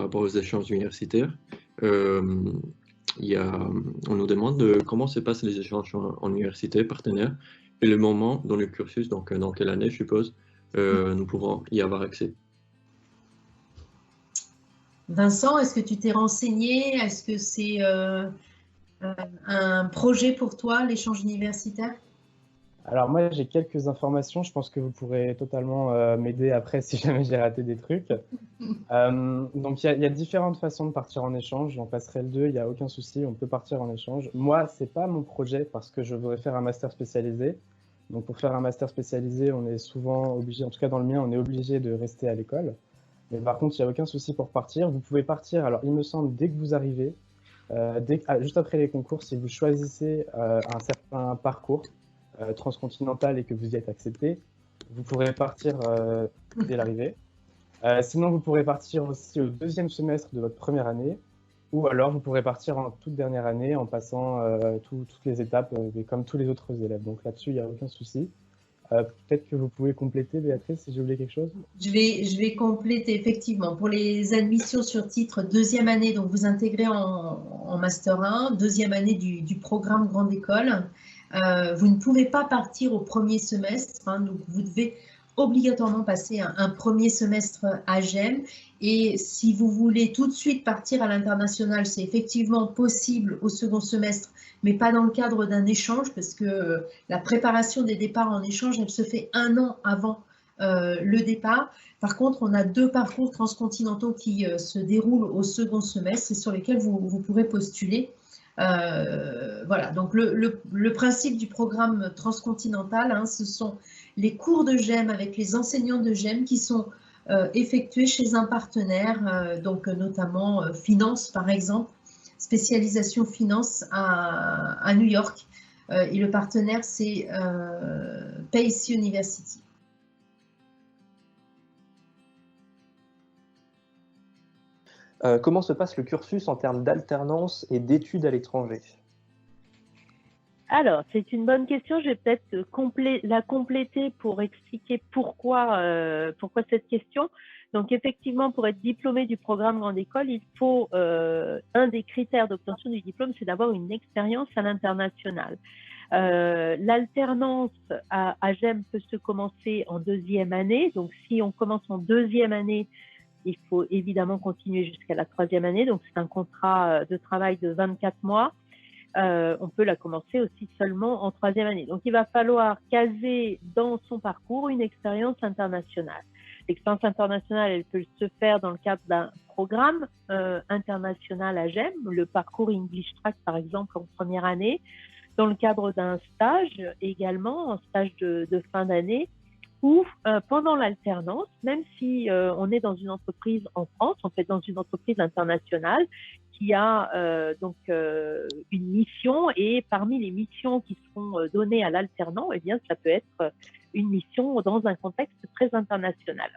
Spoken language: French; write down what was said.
rapport aux échanges universitaires. Euh, on nous demande de comment se passent les échanges en université partenaires et le moment dans le cursus, donc dans quelle année, je suppose, nous pouvons y avoir accès. Vincent, est-ce que tu t'es renseigné? Est-ce que c'est un projet pour toi, l'échange universitaire? Alors moi, j'ai quelques informations. Je pense que vous pourrez totalement m'aider après si jamais j'ai raté des trucs. Donc il y a différentes façons de partir en échange. En passerelle 2, il n'y a aucun souci, on peut partir en échange. Moi, c'est pas mon projet parce que je voudrais faire un master spécialisé. Donc pour faire un master spécialisé, on est souvent obligé, en tout cas dans le mien, on est obligé de rester à l'école. Mais par contre, il n'y a aucun souci pour partir. Vous pouvez partir, alors il me semble, dès que vous arrivez, juste après les concours, si vous choisissez un certain parcours transcontinental et que vous y êtes accepté, vous pourrez partir dès l'arrivée. Sinon, vous pourrez partir aussi au deuxième semestre de votre première année, ou alors vous pourrez partir en toute dernière année en passant toutes les étapes, comme tous les autres élèves. Donc là-dessus, il n'y a aucun souci. Peut-être que vous pouvez compléter, Béatrice, si j'ai oublié quelque chose. Je vais compléter, effectivement. Pour les admissions sur titre deuxième année, donc vous intégrez en Master 1, deuxième année du programme Grande École. Vous ne pouvez pas partir au premier semestre, hein, donc vous devez obligatoirement passer un premier semestre à GEM. Et si vous voulez tout de suite partir à l'international, c'est effectivement possible au second semestre, mais pas dans le cadre d'un échange, parce que la préparation des départs en échange, elle se fait un an avant le départ. Par contre, on a 2 parcours transcontinentaux qui se déroulent au second semestre et sur lesquels vous pourrez postuler. Voilà, donc le principe du programme transcontinental, hein, ce sont les cours de GEM avec les enseignants de GEM qui sont effectués chez un partenaire, donc notamment finance par exemple, spécialisation finance à New York, et le partenaire c'est Pace University. Comment se passe le cursus en termes d'alternance et d'études à l'étranger? Alors, c'est une bonne question. Je vais peut-être la compléter pour expliquer pourquoi cette question. Donc, effectivement, pour être diplômé du programme Grande École, il faut un des critères d'obtention du diplôme, c'est d'avoir une expérience à l'international. L'alternance à GEM peut se commencer en deuxième année. Donc, si on commence en deuxième année, il faut évidemment continuer jusqu'à la troisième année. Donc, c'est un contrat de travail de 24 mois. On peut la commencer aussi seulement en troisième année. Donc, il va falloir caser dans son parcours une expérience internationale. L'expérience internationale, elle peut se faire dans le cadre d'un programme international à GEM, le parcours English Track, par exemple, en première année, dans le cadre d'un stage également, un stage de fin d'année, ou pendant l'alternance, même si on est dans une entreprise en France, on fait dans une entreprise internationale qui a une mission, et parmi les missions qui seront données à l'alternant, eh bien, ça peut être une mission dans un contexte très international.